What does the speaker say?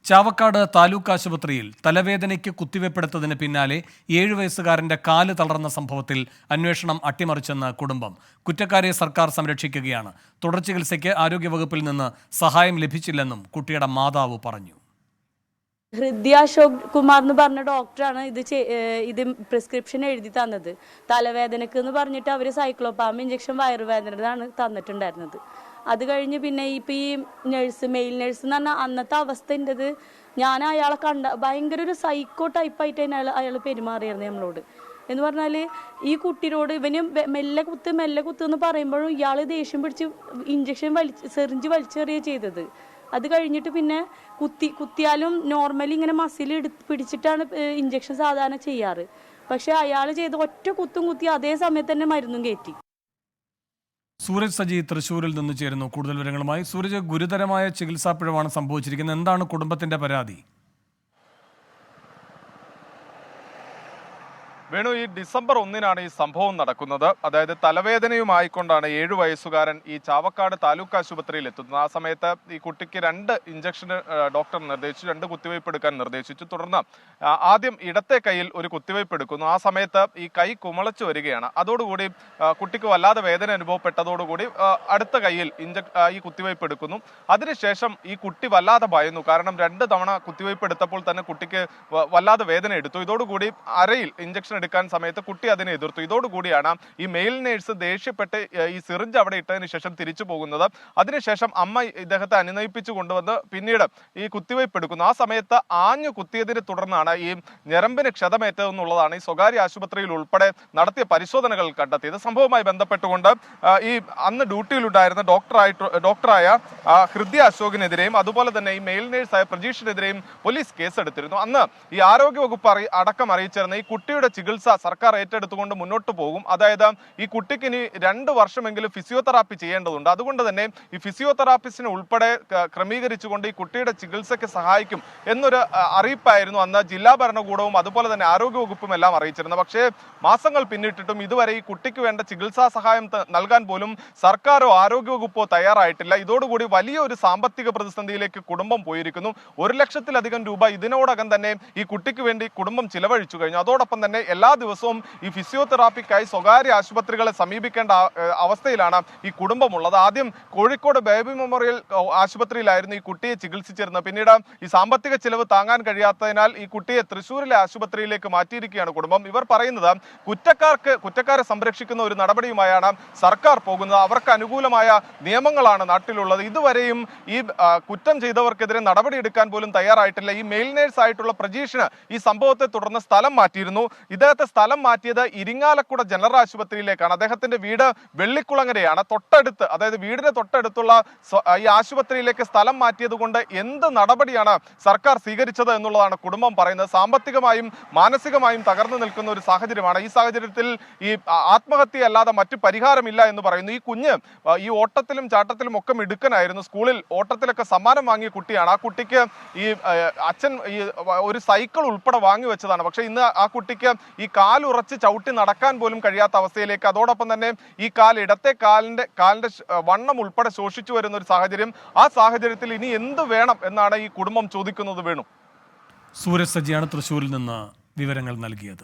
ചാവക്കാട് താലൂക്ക് ആശുപത്രിയിൽ തലവേദനയ്ക്ക് കുത്തിവെപ്പെടുത്തതിന് പിന്നാലെ 7 വയസ്സുകാരന്റെ കാല് തളർന്ന സംഭവത്തിൽ അന്വേഷണം അട്ടിമറിച്ചെന്ന് കുടുംബം. കുറ്റക്കാരെ സർക്കാർ സംരക്ഷിക്കുകയാണ്. തുടർ ചികിത്സയ്ക്ക് ആരോഗ്യവകുപ്പിൽ നിന്ന് സഹായം ലഭിച്ചില്ലെന്നും കുട്ടിയുടെ മാതാവ് പറഞ്ഞു. ഹൃദയ അശോക് കുമാർ എന്ന് പറഞ്ഞ ഡോക്ടറാണ് ഇത് പ്രിസ്ക്രിപ്ഷൻ എഴുതി തന്നത്. തലവേദനക്ക് എന്ന് പറഞ്ഞിട്ട് അവർ സൈക്ലോപാം ഇഞ്ചക്ഷൻ വയറുവേദനയാണ് തന്നിട്ടുണ്ടായിരുന്നത്. അത് കഴിഞ്ഞ് പിന്നെ ഇപ്പം ഈ മെയിൽ നഴ്സ് എന്ന് പറഞ്ഞാൽ അന്നത്തെ അവസ്ഥ ഉണ്ടത്, ഞാൻ അയാളെ ഭയങ്കര ഒരു സൈക്കോ ടൈപ്പായിട്ട് അയാൾ പെരുമാറിയായിരുന്നു നമ്മളോട്. എന്ന് പറഞ്ഞാൽ ഈ കുട്ടിയോട് ഇവന് മെല്ലെ കുത്ത് എന്ന് പറയുമ്പോഴും ഇയാൾ ദേഷ്യം പിടിച്ച് ഇഞ്ചക്ഷൻ സെറിഞ്ച് വലിച്ചെറിയ ചെയ്തത്. അത് കഴിഞ്ഞിട്ട് പിന്നെ കുത്തിയാലും നോർമലി ഇങ്ങനെ മസിൽ പിടിച്ചിട്ടാണ് ഇഞ്ചക്ഷൻ സാധാരണ ചെയ്യാറ്. പക്ഷെ അയാൾ ചെയ്ത ഒറ്റ കുത്തും കുത്തി അതേ സമയത്ത് തന്നെ മരുന്നും കയറ്റി. സൂരജ് സജി തൃശ്ശൂരിൽ നിന്ന് ചേരുന്നു കൂടുതൽ വിവരങ്ങളുമായി. സൂരജ്, ഗുരുതരമായ ചികിത്സാപ്പിഴവാണ് സംഭവിച്ചിരിക്കുന്നത്. എന്താണ് കുടുംബത്തിന്റെ പരാതി? വേണു, ഈ ഡിസംബർ 1-നാണ് ഈ സംഭവം നടക്കുന്നത്. അതായത് തലവേദനയുമായിക്കൊണ്ടാണ് 7 വയസ്സുകാരൻ ഈ ചാവക്കാട് താലൂക്ക് ആശുപത്രിയിൽ എത്തുന്നത്. ആ സമയത്ത് ഈ കുട്ടിക്ക് 2 ഇഞ്ചക്ഷന് ഡോക്ടർ നിർദ്ദേശിച്ചു, 2 കുത്തിവയ്പ് എടുക്കാൻ നിർദ്ദേശിച്ചു. തുടർന്ന് ആദ്യം ഇടത്തെ കൈയിൽ ഒരു കുത്തിവയ്പ് എടുക്കുന്നു. ആ സമയത്ത് ഈ കൈ കുമളച്ചു വരികയാണ്. അതോടുകൂടി കുട്ടിക്ക് വല്ലാതെ വേദന അനുഭവപ്പെട്ടതോടുകൂടി അടുത്ത കൈയിൽ ഈ കുത്തിവയ്പ് എടുക്കുന്നു. അതിനുശേഷം ഈ കുട്ടി വല്ലാതെ ഭയന്നു. കാരണം 2 തവണ കുത്തിവയ്പ് എടുത്തപ്പോൾ തന്നെ കുട്ടിക്ക് വല്ലാതെ വേദന എടുത്തു. ഇതോടുകൂടി അരയിൽ ഇഞ്ചക്ഷൻ എടുക്കാൻ സമയത്ത് കുട്ടി അതിനെ എതിർത്തു. ഇതോടുകൂടിയാണ് ഈ മെയിൽ നേഴ്സ് ദേഷ്യപ്പെട്ട് ഈ സിറിഞ്ച് അവിടെ ഇട്ടതിന് ശേഷം തിരിച്ചു പോകുന്നത്. അതിനുശേഷം അമ്മ ഇദ്ദേഹത്തെ അനുനയിപ്പിച്ചു കൊണ്ടുവന്ന് പിന്നീട് ഈ കുത്തിവയ്പ് എടുക്കുന്നു. ആ സമയത്ത് ആഞ്ഞു കുത്തിയതിനെ തുടർന്നാണ് ഈ ഞരമ്പിന് ക്ഷതമേറ്റതെന്നുള്ളതാണ് ഈ സ്വകാര്യ ആശുപത്രിയിൽ ഉൾപ്പെടെ നടത്തിയ പരിശോധനകൾ കണ്ടെത്തിയത്. സംഭവവുമായി ബന്ധപ്പെട്ടുകൊണ്ട് ഈ അന്ന് ഡ്യൂട്ടിയിലുണ്ടായിരുന്ന ഡോക്ടറായ ഹൃദയ അശോകിനെതിരെയും അതുപോലെ തന്നെ ഈ മെയിൽ നേഴ്സായ പ്രജീഷിനെതിരെയും പോലീസ് കേസെടുത്തിരുന്നു. അന്ന് ഈ ആരോഗ്യവകുപ്പ് അടക്കം അറിയിച്ചിരുന്ന ഈ കുട്ടിയുടെ ചികിത്സ സർക്കാർ ഏറ്റെടുത്തുകൊണ്ട് മുന്നോട്ട് പോകും. അതായത് ഈ കുട്ടിക്ക് ഇനി 2 വർഷമെങ്കിലും ഫിസിയോതെറാപ്പി ചെയ്യേണ്ടതുണ്ട്. അതുകൊണ്ട് തന്നെ ഈ ഫിസിയോതെറാപ്പിസ്റ്റിനെ ഉൾപ്പെടെ ക്രമീകരിച്ചുകൊണ്ട് ഈ കുട്ടിയുടെ ചികിത്സയ്ക്ക് സഹായിക്കും എന്നൊരു അറിയിപ്പായിരുന്നു അന്ന് ജില്ലാ ഭരണകൂടവും അതുപോലെ തന്നെ ആരോഗ്യവകുപ്പും എല്ലാം അറിയിച്ചിരുന്നത്. പക്ഷേ മാസങ്ങൾ പിന്നിട്ടിട്ടും ഇതുവരെ ഈ കുട്ടിക്ക് വേണ്ട ചികിത്സാ സഹായം നൽകാൻ പോലും സർക്കാരോ ആരോഗ്യവകുപ്പോ തയ്യാറായിട്ടില്ല. ഇതോടുകൂടി വലിയൊരു സാമ്പത്തിക പ്രതിസന്ധിയിലേക്ക് കുടുംബം പോയിരിക്കുന്നു. 1 ലക്ഷത്തിലധികം രൂപ ഇതിനോടകം തന്നെ ഈ കുട്ടിക്ക് വേണ്ടി കുടുംബം ചിലവഴിച്ചു കഴിഞ്ഞു. അതോടൊപ്പം തന്നെ എല്ലാ ദിവസവും ഈ ഫിസിയോതെറാപ്പിക്കായി സ്വകാര്യ ആശുപത്രികളെ സമീപിക്കേണ്ട അവസ്ഥയിലാണ് ഈ കുടുംബമുള്ളത്. ആദ്യം കോഴിക്കോട് ബേബി മെമ്മോറിയൽ ആശുപത്രിയിലായിരുന്നു ഈ കുട്ടിയെ ചികിത്സിച്ചിരുന്നത്. പിന്നീട് ഈ സാമ്പത്തിക ചിലവ് താങ്ങാൻ കഴിയാത്തതിനാൽ ഈ കുട്ടിയെ തൃശ്ശൂരിലെ ആശുപത്രിയിലേക്ക് മാറ്റിയിരിക്കുകയാണ് കുടുംബം. ഇവർ പറയുന്നത് കുറ്റക്കാരെ സംരക്ഷിക്കുന്ന ഒരു നടപടിയുമായാണ് സർക്കാർ പോകുന്നത്. അവർക്ക് അനുകൂലമായ നിയമങ്ങളാണ് നാട്ടിലുള്ളത്. ഇതുവരെയും ഈ കുറ്റം ചെയ്തവർക്കെതിരെ നടപടിയെടുക്കാൻ പോലും തയ്യാറായിട്ടില്ല. ഈ മെയിൽ നേഴ്സ് ആയിട്ടുള്ള പ്രജീഷിന് ഈ സംഭവത്തെ തുടർന്ന് സ്ഥലം മാറ്റിയിരുന്നു. ഇദ്ദേഹത്തെ സ്ഥലം മാറ്റിയത് ഇരിങ്ങാലക്കുട ജനറൽ ആശുപത്രിയിലേക്കാണ്. അദ്ദേഹത്തിന്റെ വീട് വെള്ളിക്കുളങ്ങരയാണ്. തൊട്ടടുത്ത്, അതായത് വീടിന് തൊട്ടടുത്തുള്ള ഈ ആശുപത്രിയിലേക്ക് സ്ഥലം മാറ്റിയത് കൊണ്ട് എന്ത് നടപടിയാണ് സർക്കാർ സ്വീകരിച്ചത് എന്നുള്ളതാണ് കുടുംബം പറയുന്നത്. സാമ്പത്തികമായും മാനസികമായും തകർന്നു നിൽക്കുന്ന ഒരു സാഹചര്യമാണ്. ഈ സാഹചര്യത്തിൽ ഈ ആത്മഹത്യ അല്ലാതെ മറ്റു പരിഹാരമില്ല എന്ന് പറയുന്നു. ഈ കുഞ്ഞ് ഈ ഓട്ടത്തിലും ചാട്ടത്തിലും ഒക്കെ മിടുക്കനായിരുന്നു. സ്കൂളിൽ ഓട്ടത്തിലൊക്കെ സമ്മാനം വാങ്ങിയ കുട്ടിയാണ്. ആ കുട്ടിക്ക് ഈ അച്ഛൻ ഈ ഒരു സൈക്കിൾ ഉൾപ്പെടെ വാങ്ങി വെച്ചതാണ്. പക്ഷെ ഇന്ന് ആ കുട്ടിക്ക് ഈ കാലുറച്ച് ചവിട്ടി നടക്കാൻ പോലും കഴിയാത്ത അവസ്ഥയിലേക്ക്, അതോടൊപ്പം തന്നെ ഈ ഇടത്തെ കാലിന്റെ വണ്ണം ഉൾപ്പെടെ ശോഷിച്ചു വരുന്ന ഒരു സാഹചര്യം. ആ സാഹചര്യത്തിൽ ഇനി എന്ത് വേണം എന്നാണ് ഈ കുടുംബം ചോദിക്കുന്നത്. വേണു, സൂരജ് സജിയാണ് തൃശ്ശൂരിൽ നിന്ന് വിവരങ്ങൾ നൽകിയത്.